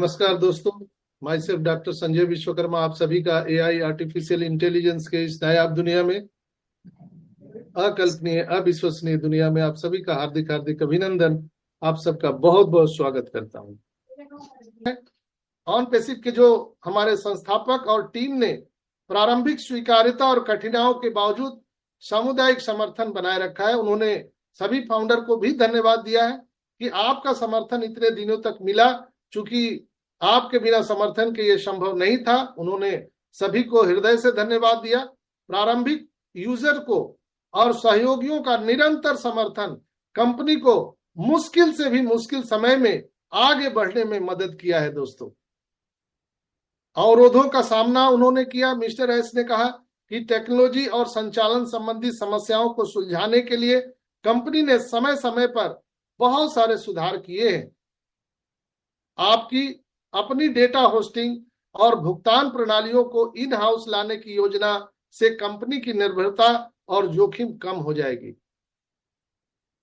नमस्कार दोस्तों, my self doctor Sanjay Vishwakarma आप सभी का एआई आर्टिफिशियल इंटेलिजेंस के इस नायाब दुनिया में, अकल्पनीय अविश्वसनीय दुनिया में आप सभी का हार्दिक हार्दिक अभिनंदन। आप सबका बहुत बहुत स्वागत करता हूं। ऑन पैसिव के जो हमारे संस्थापक और टीम ने प्रारंभिक स्वीकार्यता और कठिनाइयों के बावजूद सामुदायिक समर्थन बनाए रखा है, उन्होंने सभी फाउंडर को भी धन्यवाद दिया है कि आपका समर्थन इतने दिनों तक मिला। चूंकि आपके बिना समर्थन के ये संभव नहीं था, उन्होंने सभी को हृदय से धन्यवाद दिया। प्रारंभिक यूजर को और सहयोगियों का निरंतर समर्थन कंपनी को मुश्किल से भी मुश्किल समय में आगे बढ़ने में मदद किया है। दोस्तों, अवरोधों का सामना उन्होंने किया। मिस्टर एस ने कहा कि टेक्नोलॉजी और संचालन संबंधी समस्याओं को सुलझाने के लिए कंपनी ने समय समय पर बहुत सारे सुधार किए हैं। आपकी अपनी डेटा होस्टिंग और भुगतान प्रणालियों को इन हाउस लाने की योजना से कंपनी की निर्भरता और जोखिम कम हो जाएगी।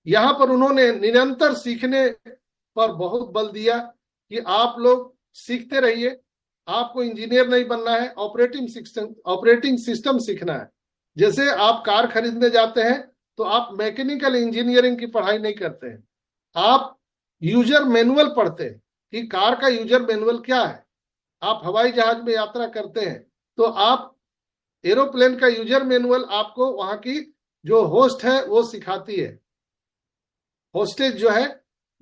यहां पर उन्होंने निरंतर सीखने पर बहुत बल दिया कि आप लोग सीखते रहिए। आपको इंजीनियर नहीं बनना है, ऑपरेटिंग सिस्टम सीखना है। जैसे आप कार खरीदने जाते हैं तो आप मैकेनिकल इंजीनियरिंग की पढ़ाई नहीं करते हैं, आप यूजर मैनुअल पढ़ते हैं कि कार का यूजर मैनुअल क्या है। आप हवाई जहाज में यात्रा करते हैं तो आप एरोप्लेन का यूजर मैनुअल आपको वहां की जो होस्ट है वो सिखाती है। होस्टेज जो है,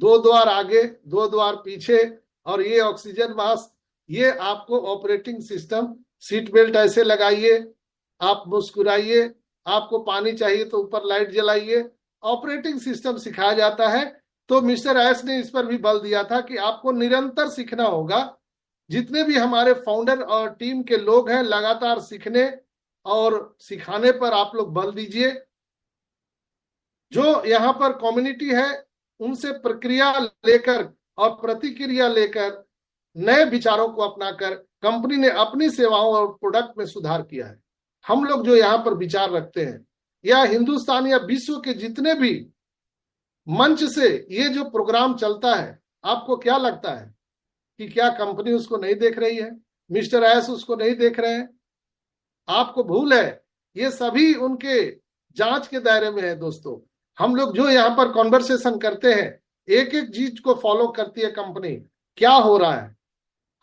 2 द्वार आगे 2 द्वार पीछे, और ये ऑक्सीजन मास्क, ये आपको ऑपरेटिंग सिस्टम, सीट बेल्ट ऐसे लगाइए, आप मुस्कुराइए, आपको पानी चाहिए तो ऊपर लाइट जलाइए, ऑपरेटिंग सिस्टम सिखाया जाता है। तो मिस्टर एस ने इस पर भी बल दिया था कि आपको निरंतर सीखना होगा। जितने भी हमारे फाउंडर और टीम के लोग हैं, लगातार सीखने और सिखाने पर आप लोग बल दीजिए। जो यहाँ पर कम्युनिटी है उनसे प्रक्रिया लेकर और प्रतिक्रिया लेकर नए विचारों को अपनाकर कंपनी ने अपनी सेवाओं और प्रोडक्ट में सुधार किया है। हम लोग जो यहाँ पर विचार रखते हैं, या हिंदुस्तान या विश्व के जितने भी मंच से ये जो प्रोग्राम चलता है, आपको क्या लगता है कि क्या कंपनी उसको नहीं देख रही है? मिस्टर एस उसको नहीं देख रहे हैं? आपको भूल है? ये सभी उनके जांच के दायरे में है। दोस्तों, हम लोग जो यहाँ पर कॉन्वर्सेशन करते हैं, एक एक चीज को फॉलो करती है कंपनी। क्या हो रहा है,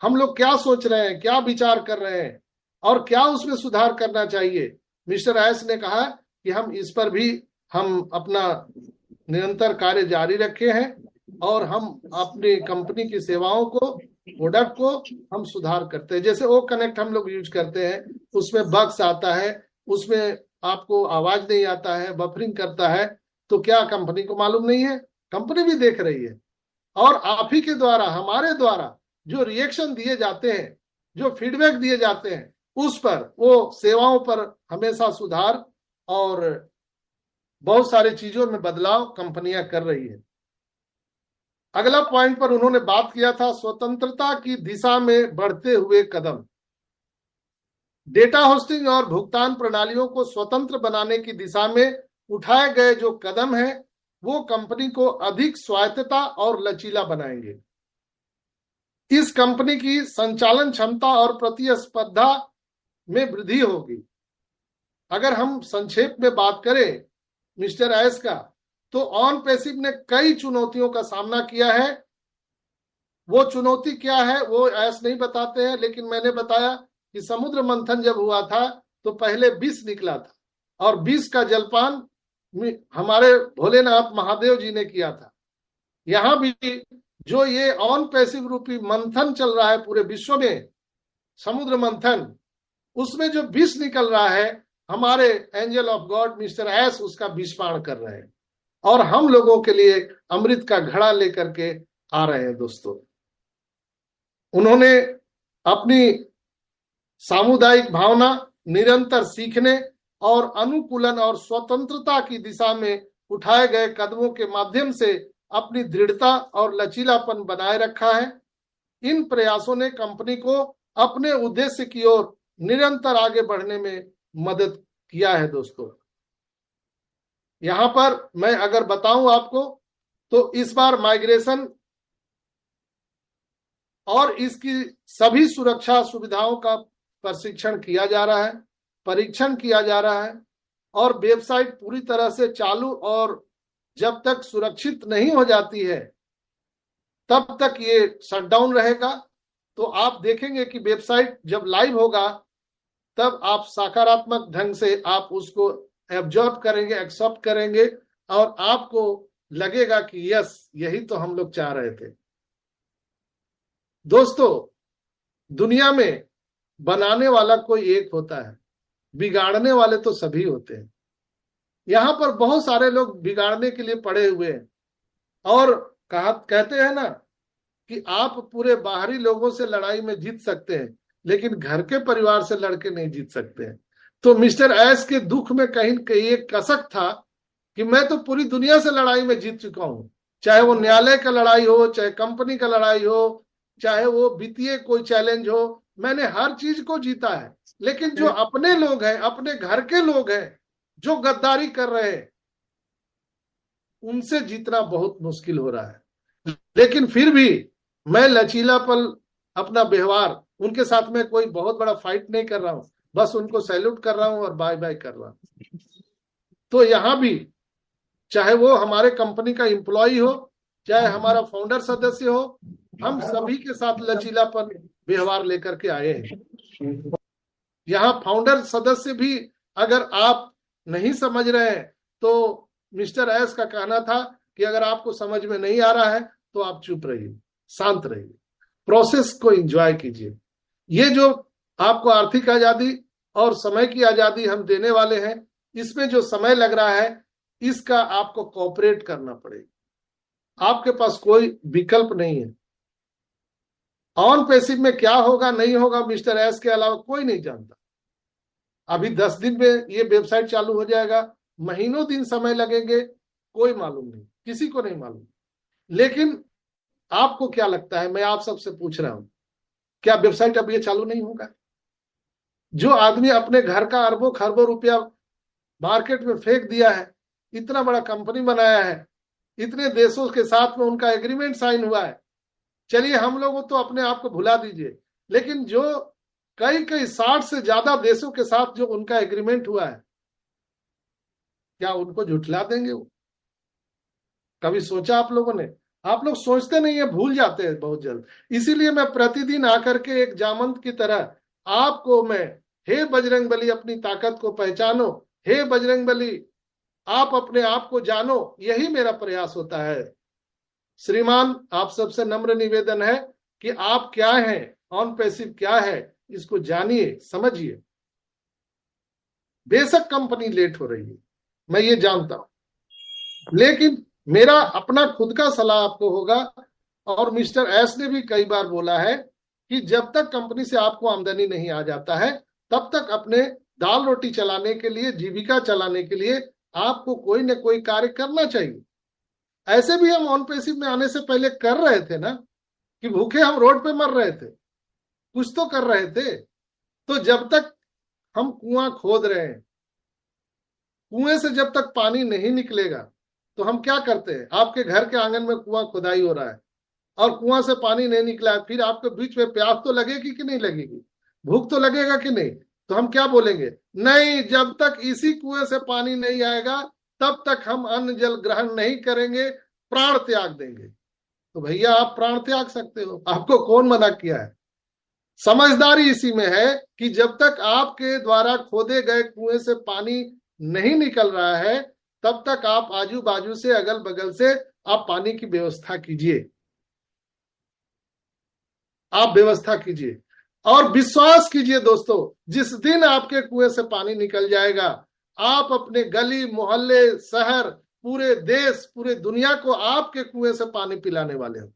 हम लोग क्या सोच रहे हैं, क्या विचार कर रहे हैं और क्या उसमें सुधार करना चाहिए। मिस्टर एस ने कहा कि हम इस पर भी हम अपना निरंतर कार्य जारी रखे हैं और हम अपनी कंपनी की सेवाओं को, प्रोडक्ट को हम सुधार करते हैं। जैसे वो कनेक्ट हम लोग यूज करते हैं, उसमें बग्स आता है, उसमें आपको आवाज नहीं आता है, बफरिंग करता है, तो क्या कंपनी को मालूम नहीं है? कंपनी भी देख रही है। और आप ही के द्वारा, हमारे द्वारा जो रिएक्शन दिए जाते हैं, जो फीडबैक दिए जाते हैं, उस पर, वो सेवाओं पर हमेशा सुधार और बहुत सारी चीजों में बदलाव कंपनियां कर रही है। अगला पॉइंट पर उन्होंने बात किया था स्वतंत्रता की दिशा में बढ़ते हुए कदम। डेटा होस्टिंग और भुगतान प्रणालियों को स्वतंत्र बनाने की दिशा में उठाए गए जो कदम हैं, वो कंपनी को अधिक स्वायत्तता और लचीला बनाएंगे। इस कंपनी की संचालन क्षमता और प्रतिस्पर्धा में वृद्धि होगी। अगर हम संक्षेप में बात करें मिस्टर एस का, तो ऑन पैसिव ने कई चुनौतियों का सामना किया है। वो चुनौती क्या है वो एस नहीं बताते हैं, लेकिन मैंने बताया कि समुद्र मंथन जब हुआ था तो पहले विष निकला था, और विष का जलपान हमारे भोलेनाथ महादेव जी ने किया था। यहां भी जो ये ऑन पैसिव रूपी मंथन चल रहा है पूरे विश्व में, समुद्र मंथन, उसमें जो विष निकल रहा है, हमारे angel of God mister S उसका विषपान कर रहे हैं और हम लोगों के लिए अमृत का घड़ा लेकर के आ रहे हैं। दोस्तों, उन्होंने अपनी सामुदायिक भावना, निरंतर सीखने और अनुकूलन और स्वतंत्रता की दिशा में उठाए गए कदमों के माध्यम से अपनी दृढ़ता और लचीलापन बनाए रखा है। इन प्रयासों ने कंपनी को अपने उद्देश्य की ओर निरंतर आगे बढ़ने में मदद किया है। दोस्तों, यहां पर मैं अगर बताऊं आपको, तो इस बार माइग्रेशन और इसकी सभी सुरक्षा सुविधाओं का प्रशिक्षण किया जा रहा है, परीक्षण किया जा रहा है, और वेबसाइट पूरी तरह से चालू और जब तक सुरक्षित नहीं हो जाती है तब तक ये शटडाउन रहेगा। तो आप देखेंगे कि वेबसाइट जब लाइव होगा तब आप सकारात्मक ढंग से आप उसको एब्जॉर्ब करेंगे, एक्सेप्ट करेंगे, और आपको लगेगा कि यस, यही तो हम लोग चाह रहे थे। दोस्तों, दुनिया में बनाने वाला कोई एक होता है, बिगाड़ने वाले तो सभी होते हैं। यहां पर बहुत सारे लोग बिगाड़ने के लिए पड़े हुए हैं, और कहते हैं ना कि आप पूरे बाहरी लोगों से लड़ाई में जीत सकते हैं लेकिन घर के परिवार से लड़के नहीं जीत सकते हैं। तो मिस्टर एस के दुख में कहीं कहीं एक कसक था कि मैं तो पूरी दुनिया से लड़ाई में जीत चुका हूं, चाहे वो न्यायालय का लड़ाई हो, चाहे कंपनी का लड़ाई हो, चाहे वो वित्तीय कोई चैलेंज हो, मैंने हर चीज को जीता है। लेकिन जो अपने लोग हैं, अपने घर के लोग हैं जो गद्दारी कर रहे हैं, उनसे जीतना बहुत मुश्किल हो रहा है। लेकिन फिर भी मैं लचीलापन, अपना व्यवहार, उनके साथ में कोई बहुत बड़ा फाइट नहीं कर रहा हूं, बस उनको सैल्यूट कर रहा हूं और बाय बाय कर रहा हूं। तो यहां भी चाहे वो हमारे कंपनी का एम्प्लॉय हो, चाहे हमारा फाउंडर सदस्य हो, हम सभी के साथ लचीलापन व्यवहार लेकर के आए हैं। यहाँ फाउंडर सदस्य भी अगर आप नहीं समझ रहे हैं तो मिस्टर एस का कहना था कि अगर आपको समझ में नहीं आ रहा है तो आप चुप रहिए, शांत रहिए, प्रोसेस को एंजॉय कीजिए। ये जो आपको आर्थिक आजादी और समय की आजादी हम देने वाले हैं, इसमें जो समय लग रहा है इसका आपको कोऑपरेट करना पड़ेगा। आपके पास कोई विकल्प नहीं है। ऑन पैसिव में क्या होगा नहीं होगा मिस्टर एस के अलावा कोई नहीं जानता। अभी 10 दिन में ये वेबसाइट चालू हो जाएगा, महीनों दिन समय लगेंगे, कोई मालूम नहीं, किसी को नहीं मालूम। लेकिन आपको क्या लगता है, मैं आप सबसे पूछ रहा हूं, क्या वेबसाइट अब ये चालू नहीं होगा? जो आदमी अपने घर का अरबों खरबों रुपया मार्केट में फेंक दिया है, इतना बड़ा कंपनी बनाया है, इतने देशों के साथ में उनका एग्रीमेंट साइन हुआ है, चलिए हम लोग तो अपने आप को भुला दीजिए, लेकिन जो कई 60 से ज्यादा देशों के साथ जो उनका एग्रीमेंट हुआ है, क्या उनको झुठला देंगे वो? कभी सोचा आप लोगों ने? आप लोग सोचते नहीं है, भूल जाते हैं बहुत जल्द। इसीलिए मैं प्रतिदिन आकर के एक जामंत की तरह आपको मैं, हे बजरंग बली अपनी ताकत को पहचानो, हे बजरंग बली आप अपने आप को जानो, यही मेरा प्रयास होता है। श्रीमान, आप सबसे नम्र निवेदन है कि आप क्या हैं, ऑन पैसिव क्या है, इसको जानिए, समझिए। बेशक कंपनी लेट हो रही है, मैं ये जानता हूं, लेकिन मेरा अपना खुद का सलाह आपको होगा, और मिस्टर एस ने भी कई बार बोला है कि जब तक कंपनी से आपको आमदनी नहीं आ जाता है तब तक अपने दाल रोटी चलाने के लिए, जीविका चलाने के लिए आपको कोई न कोई कार्य करना चाहिए। ऐसे भी हम ऑन पैसिव में आने से पहले कर रहे थे ना, कि भूखे हम रोड पे मर रहे थे, कुछ तो कर रहे थे। तो जब तक हम कुआं खोद रहे हैं, कुएं से जब तक पानी नहीं निकलेगा तो हम क्या करते हैं? आपके घर के आंगन में कुआं खुदाई हो रहा है और कुआं से पानी नहीं निकला है, फिर आपके बीच में प्यास तो लगेगी कि नहीं लगेगी, भूख तो लगेगा कि नहीं? तो हम क्या बोलेंगे? नहीं, जब तक इसी कुएं से पानी नहीं आएगा तब तक हम अन्न जल ग्रहण नहीं करेंगे, प्राण त्याग देंगे। तो भैया आप प्राण त्याग सकते हो, आपको कौन मना किया है? समझदारी इसी में है कि जब तक आपके द्वारा खोदे गए कुएं से पानी नहीं निकल रहा है तब तक आप आजू बाजू से, अगल बगल से आप पानी की व्यवस्था कीजिए, आप व्यवस्था कीजिए। और विश्वास कीजिए दोस्तों, जिस दिन आपके कुएं से पानी निकल जाएगा, आप अपने गली मोहल्ले, शहर, पूरे देश, पूरे दुनिया को आपके कुएं से पानी पिलाने वाले हो।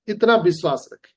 इतना विश्वास रखें।